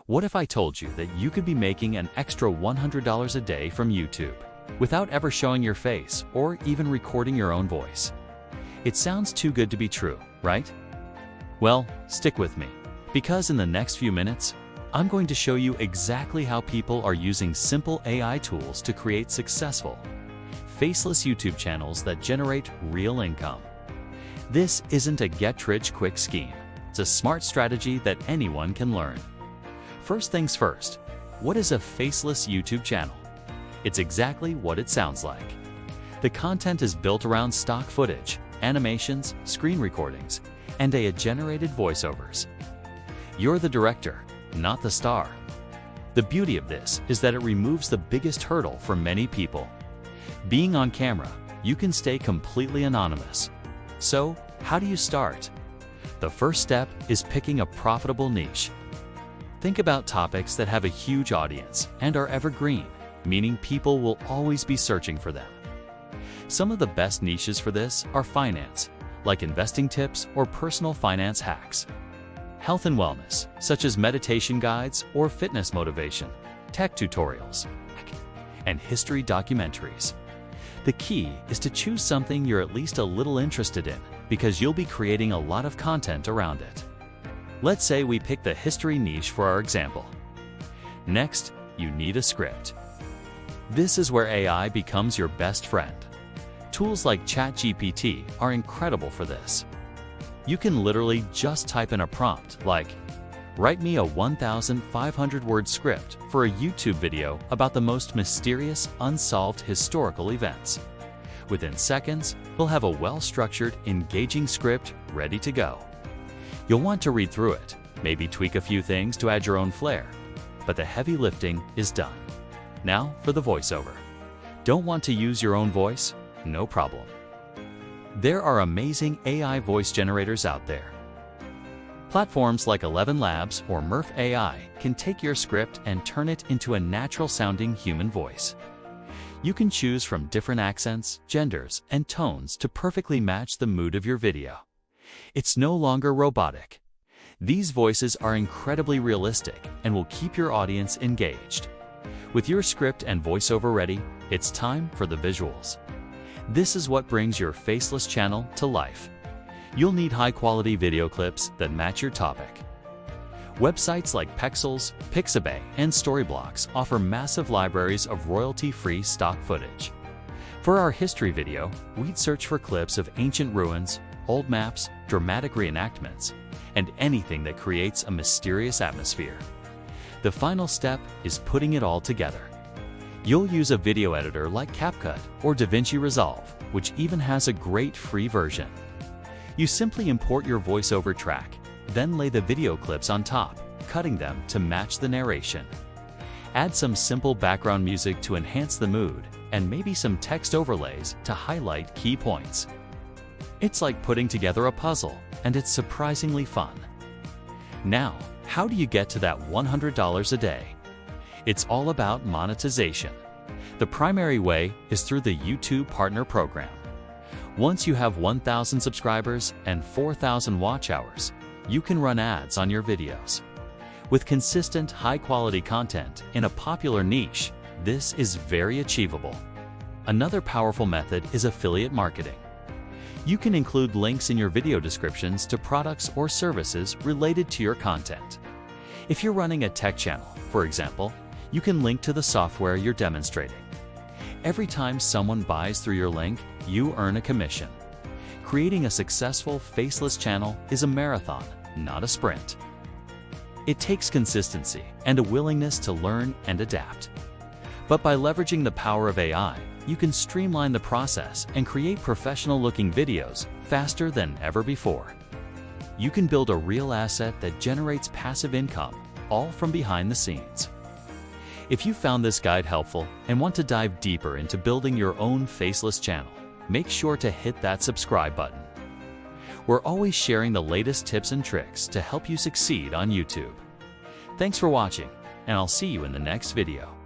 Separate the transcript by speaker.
Speaker 1: What if I told you that you could be making an extra $100 a day from YouTube without ever showing your face or even recording your own voice? It sounds too good to be true, right? Well, stick with me, because in the next few minutes, I'm going to show you exactly how people are using simple AI tools to create successful, faceless YouTube channels that generate real income. This isn't a get-rich-quick scheme. It's a smart strategy that anyone can learn. First things first, what is a faceless YouTube channel? It's exactly what it sounds like. The content is built around stock footage, animations, screen recordings, and AI-generated voiceovers. You're the director, not the star. The beauty of this is that it removes the biggest hurdle for many people. Being on camera, you can stay completely anonymous. So, how do you start? The first step is picking a profitable niche. Think about topics that have a huge audience and are evergreen, meaning people will always be searching for them. Some of the best niches for this are finance, like investing tips or personal finance hacks. Health and wellness, such as meditation guides or fitness motivation, tech tutorials, and history documentaries. The key is to choose something you're at least a little interested in, because you'll be creating a lot of content around it. Let's say we pick the history niche for our example. Next, you need a script. This is where AI becomes your best friend. Tools like ChatGPT are incredible for this. You can literally just type in a prompt like, "Write me a 1,500-word script for a YouTube video about the most mysterious, unsolved historical events." Within seconds, you'll have a well-structured, engaging script ready to go. You'll want to read through it, maybe tweak a few things to add your own flair, but the heavy lifting is done. Now for the voiceover. Don't want to use your own voice? No problem. There are amazing AI voice generators out there. Platforms like 11 Labs or Murph AI can take your script and turn it into a natural-sounding human voice. You can choose from different accents, genders, and tones to perfectly match the mood of your video. It's no longer robotic. These voices are incredibly realistic and will keep your audience engaged. With your script and voiceover ready, it's time for the visuals. This is what brings your faceless channel to life. You'll need high-quality video clips that match your topic. Websites like Pexels, Pixabay, and Storyblocks offer massive libraries of royalty-free stock footage. For our history video, we'd search for clips of ancient ruins, old maps, dramatic reenactments, and anything that creates a mysterious atmosphere. The final step is putting it all together. You'll use a video editor like CapCut or DaVinci Resolve, which even has a great free version. You simply import your voiceover track, then lay the video clips on top, cutting them to match the narration. Add some simple background music to enhance the mood, and maybe some text overlays to highlight key points. It's like putting together a puzzle, and it's surprisingly fun. Now, how do you get to that $100 a day? It's all about monetization. The primary way is through the YouTube Partner Program. Once you have 1,000 subscribers and 4,000 watch hours, you can run ads on your videos. With consistent, high-quality content in a popular niche, this is very achievable. Another powerful method is affiliate marketing. You can include links in your video descriptions to products or services related to your content. If you're running a tech channel, for example, you can link to the software you're demonstrating. Every time someone buys through your link, you earn a commission. Creating a successful, faceless channel is a marathon, not a sprint. It takes consistency and a willingness to learn and adapt. But by leveraging the power of AI, you can streamline the process and create professional-looking videos faster than ever before. You can build a real asset that generates passive income, all from behind the scenes. If you found this guide helpful and want to dive deeper into building your own faceless channel, make sure to hit that subscribe button. We're always sharing the latest tips and tricks to help you succeed on YouTube. Thanks for watching, and I'll see you in the next video.